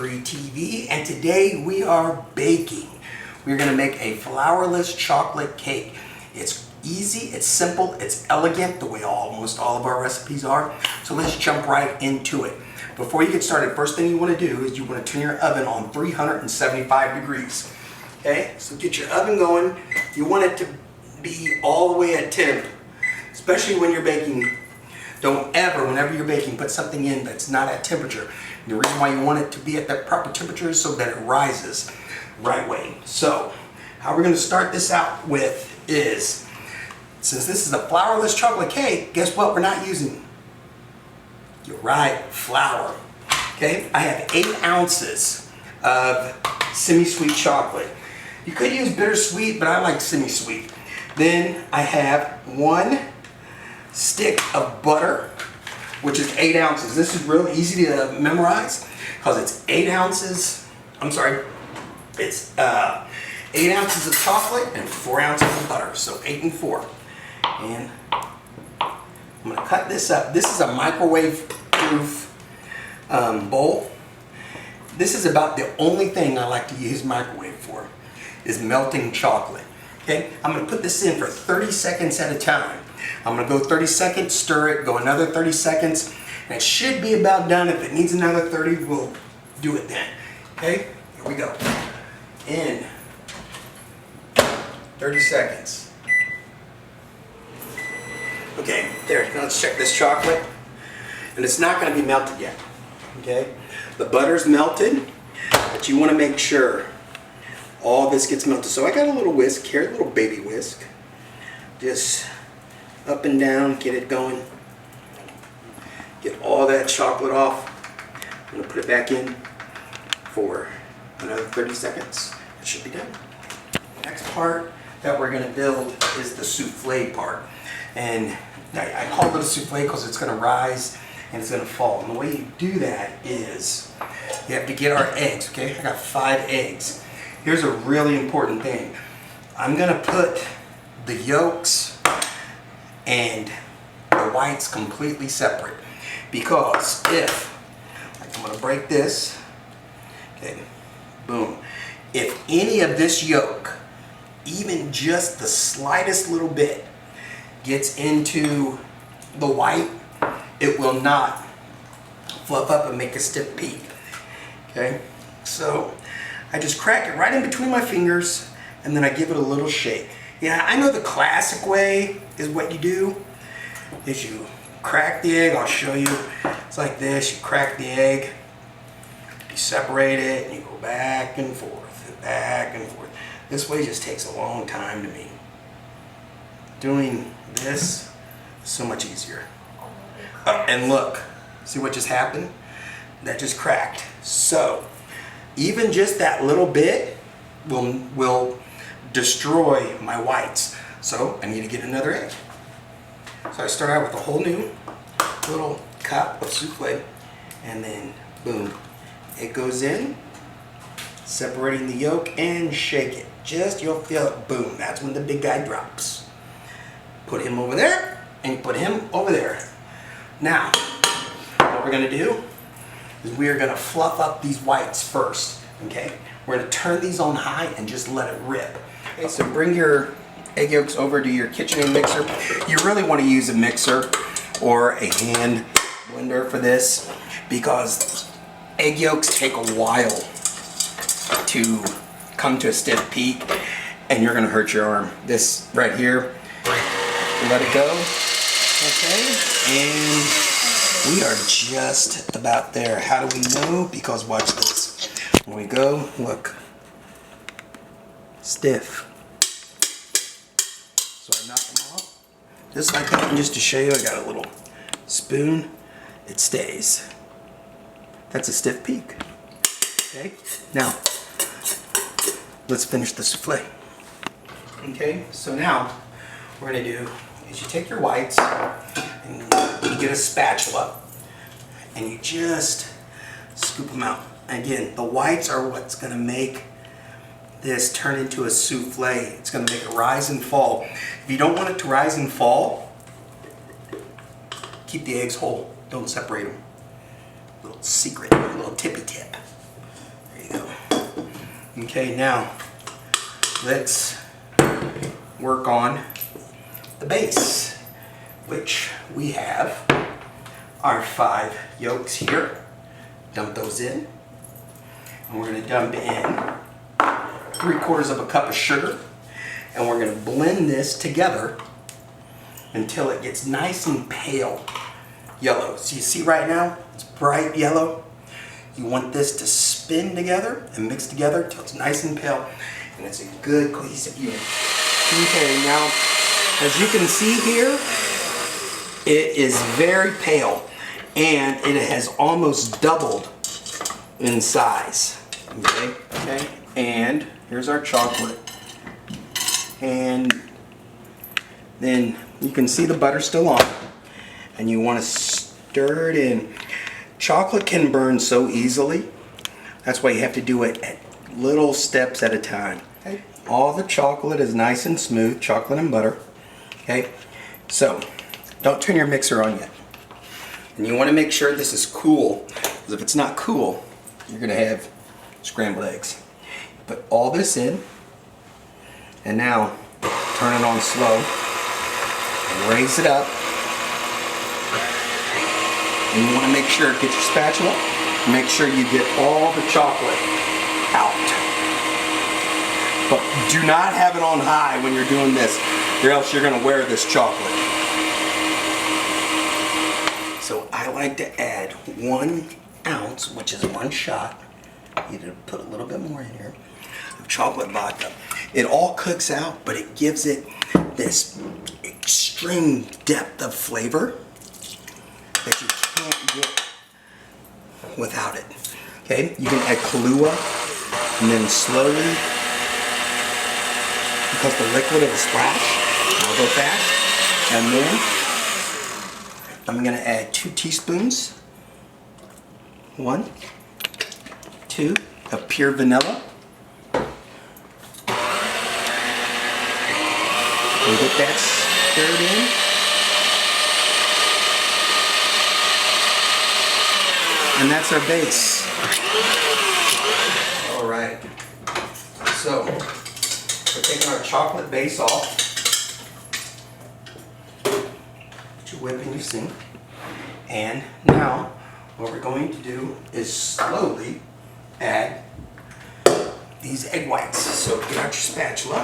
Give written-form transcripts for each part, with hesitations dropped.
3 TV, and today we are baking. We're going to make a flourless chocolate cake. It's easy, it's simple, it's elegant, the way almost all of our recipes are. So let's jump right into it. Before you get started, first thing you want to do is you want to turn your oven on 375 degrees. Okay, so get your oven going. You want it to be all the way at temp, especially when you're baking. Don't ever, whenever you're baking, put something in that's not at temperature. The reason why you want it to be at that proper temperature is so that it rises the right way. So, how we're going to start this out with is, since this is a flourless chocolate cake, guess what we're not using? You're right, flour. Okay, I have 8 ounces of semi-sweet chocolate. You could use bittersweet, but I like semi-sweet. Then I have 1 stick of butter, which is 8 ounces. This is real easy to memorize because it's 8 ounces. I'm sorry, it's 8 ounces of chocolate and 4 ounces of butter, so 8 and 4. And I'm going to cut this up. This is a microwave-proof bowl. This is about the only thing I like to use microwave for, is melting chocolate. Okay, I'm going to put this in for 30 seconds at a time. I'm going to go 30 seconds, stir it, go another 30 seconds, and it should be about done. If it needs another 30, we'll do it then. Okay, here we go. In 30 seconds. Okay, there, now let's check this chocolate. And it's not going to be melted yet. Okay, the butter's melted, but you want to make sure all this gets melted. So I got a little whisk here, a little baby whisk. Just up and down, get it going. Get all that chocolate off. I'm going to put it back in for another 30 seconds. It should be done. The next part that we're going to build is the souffle part. And I call it a souffle because it's going to rise and it's going to fall. And the way you do that is you have to get our eggs, okay? I got 5 eggs. Here's a really important thing. I'm going to put the yolks and the whites completely separate, because if, like, I'm going to break this, okay, boom. If any of this yolk, even just the slightest little bit, gets into the white, it will not fluff up and make a stiff peak. Okay, so I just crack it right in between my fingers, and then I give it a little shake. Yeah, I know the classic way is what you do, is you crack the egg. I'll show you. It's like this. You crack the egg, you separate it, and you go back and forth, and back and forth. This way just takes a long time to me. Doing this is so much easier. And look, see what just happened? That just cracked. So even just that little bit will destroy my whites. So I need to get another egg. So I start out with a whole new little cup of souffle, and then boom, it goes in, separating the yolk, and shake it. Just, you'll feel it, boom, that's when the big guy drops. Put him over there, and put him over there. Now, what we're gonna do is we are gonna fluff up these whites first, okay? We're gonna turn these on high and just let it rip. Okay, so bring your egg yolks over to your KitchenAid mixer. You really want to use a mixer or a hand blender for this, because egg yolks take a while to come to a stiff peak, and you're gonna hurt your arm. This right here, let it go, okay? And we are just about there. How do we know? Because watch this. When we go, look, stiff. So I knock them off, just like that. And just to show you, I got a little spoon. It stays. That's a stiff peak. Okay, now let's finish the souffle. Okay, so now what we're gonna do is you take your whites and you get a spatula and you just scoop them out. Again, the whites are what's gonna make this turn into a souffle. It's going to make it rise and fall. If you don't want it to rise and fall, keep the eggs whole. Don't separate them. Little secret, little tippy tip. Okay, now let's work on the base, which we have our 5 yolks here. Dump those in. And we're going to dump in 3/4 of a cup of sugar. And we're going to blend this together until it gets nice and pale yellow. So you see right now, it's bright yellow. You want this to spin together and mix together until it's nice and pale. And it's a good cohesive unit. Okay, now, as you can see here, it is very pale. And it has almost doubled in size. Okay, and here's our chocolate. And then you can see the butter still on. And you want to stir it in. Chocolate can burn so easily. That's why you have to do it at little steps at a time. Okay. All the chocolate is nice and smooth, chocolate and butter. Okay, so don't turn your mixer on yet. And you want to make sure this is cool, because if it's not cool, you're going to have scrambled eggs. Put all this in, and now turn it on slow, and raise it up. And you want to make sure, get your spatula, make sure you get all the chocolate out. But do not have it on high when you're doing this, or else you're going to wear this chocolate. So I like to add 1 ounce, which is 1 shot. You need to put a little bit more in here, of chocolate vodka. It all cooks out, but it gives it this extreme depth of flavor that you can't get without it. Okay, you can add Kahlua, and then slowly, because the liquid of the splash, I'll go fast, and then I'm going to add 2 teaspoons, 1, 2 of pure vanilla. And get that stirred in. And that's our base. All right. So we're taking our chocolate base off. Whip in your sink, and now what we're going to do is slowly add these egg whites. So get out your spatula,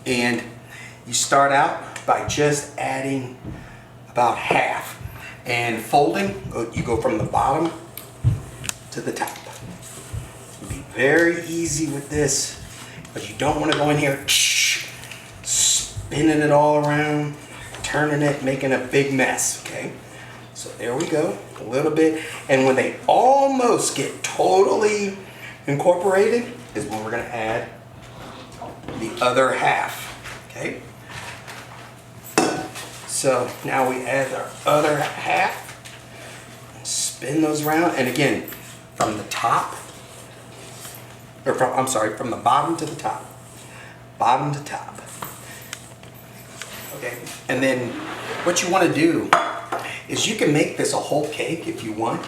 and you start out by just adding about half, and folding, you go from the bottom to the top. Be very easy with this, but you don't want to go in here spinning it all around, turning it, making a big mess, okay? So there we go, a little bit. And when they almost get totally incorporated is when we're gonna add the other half, okay? So now we add our other half, spin those around, and again, from the top, or from the bottom to the top, bottom to top. Okay, and then what you want to do is you can make this a whole cake if you want,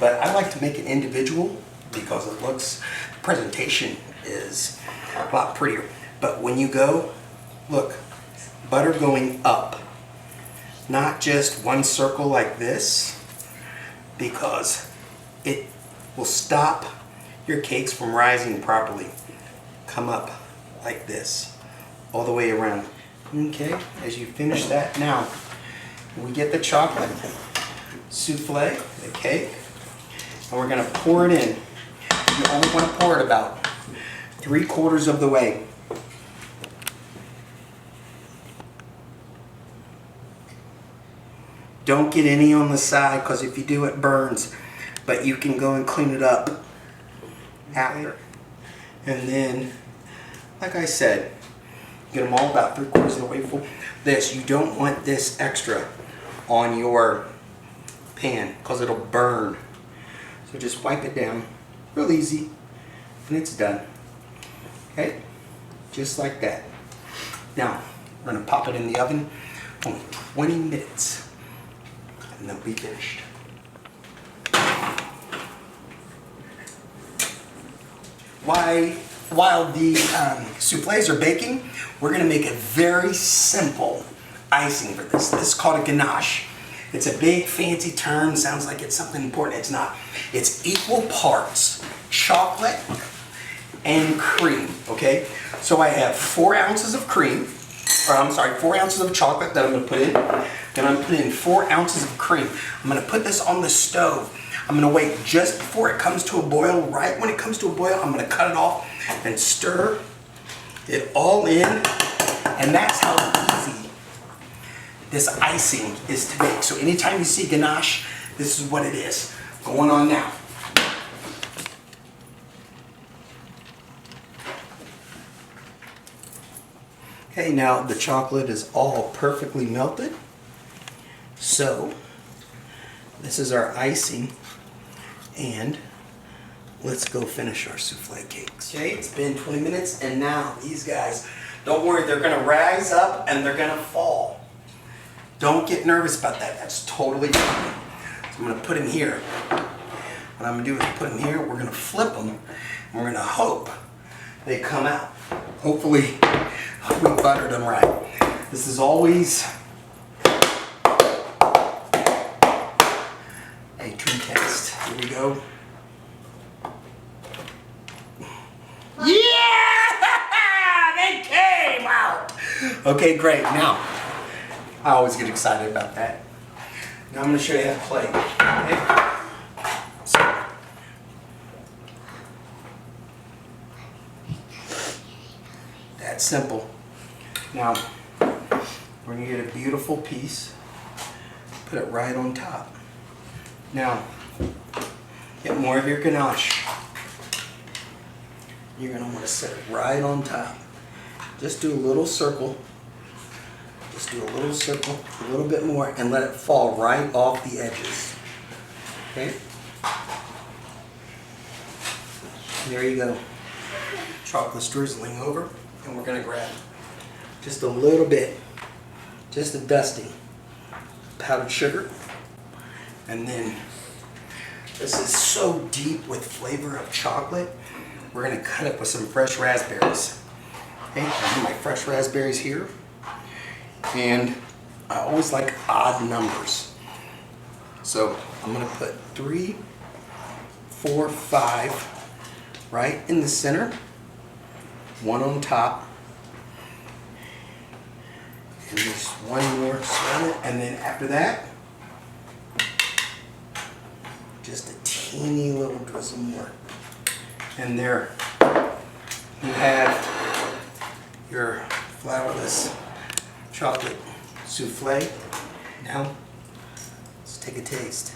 but I like to make it individual because it looks, the presentation is a lot prettier. But when you go, look, butter going up, not just one circle like this, because it will stop your cakes from rising properly. Come up like this, all the way around. Okay, as you finish that, now we get the chocolate souffle, the cake, and we're going to pour it in. You only want to pour it about 3/4 of the way. Don't get any on the side, because if you do, it burns. But you can go and clean it up after. And then, like I said, get them all about 3/4 of the way full. This, you don't want this extra on your pan, because it'll burn. So just wipe it down real easy, and it's done. Okay, just like that. Now we're going to pop it in the oven for 20 minutes, and they'll be finished. while the souffles are baking, we're gonna make a very simple icing for this. This is called a ganache. It's a big fancy term, sounds like it's something important. It's not. It's equal parts chocolate and cream, okay? So I have 4 ounces of cream, or I'm sorry, 4 ounces of chocolate that I'm gonna put in. Then I'm putting in 4 ounces of cream. I'm gonna put this on the stove. I'm gonna wait just before it comes to a boil. Right when it comes to a boil, I'm gonna cut it off and stir it all in. And that's how easy this icing is to make. So anytime you see ganache, this is what it is. Going on now. Okay, now the chocolate is all perfectly melted. So this is our icing, and let's go finish our souffle cakes. Okay, it's been 20 minutes, and now these guys, don't worry, they're gonna rise up and they're gonna fall. Don't get nervous about that, that's totally fine. So I'm gonna put them here. What I'm gonna do is put them here, we're gonna flip them, and we're gonna hope they come out. Hopefully we buttered them right. This is always a true test. Here we go. Yeah! They came out! Okay, great. Now, I always get excited about that. Now I'm going to show you how to play. Okay? So, that's simple. Now, we're going to get a beautiful piece, put it right on top. Now, get more of your ganache. You're going to want to set it right on top. Just do a little circle. Just do a little circle, a little bit more, and let it fall right off the edges. Okay? There you go. Chocolate's drizzling over, and we're going to grab just a little bit, just a dusting powdered sugar, and then this is so deep with flavor of chocolate, we're going to cut it with some fresh raspberries. Okay, I have my fresh raspberries here, and I always like odd numbers, so I'm going to put 3, 4, 5 right in the center, 1 on top, and just 1 more surround it, and then after that, just a teeny little drizzle more. And there you have your flourless chocolate souffle. Now, let's take a taste.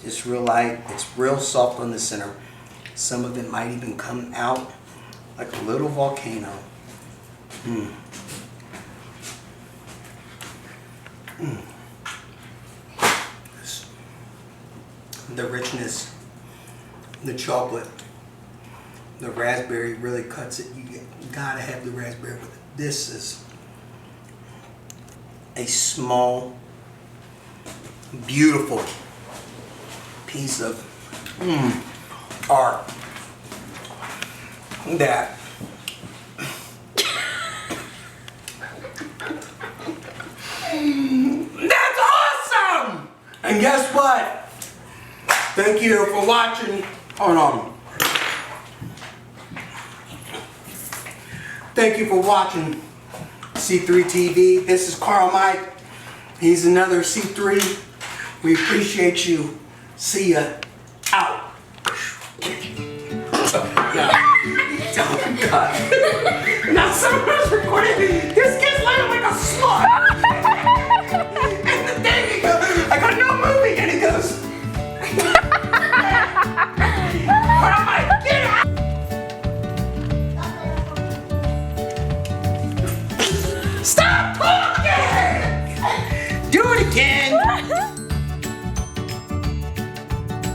It's real light, it's real soft on the center. Some of it might even come out like a little volcano. The richness, the chocolate, the raspberry really cuts it. You gotta have the raspberry with it. This is a small, beautiful piece of art that that's awesome! And guess what? Thank you for watching. Hold on. Thank you for watching C3 TV. This is Carl Mike. He's another C3. We appreciate you. See ya. Out. Oh God. Now someone's recording. This kid's like a slug.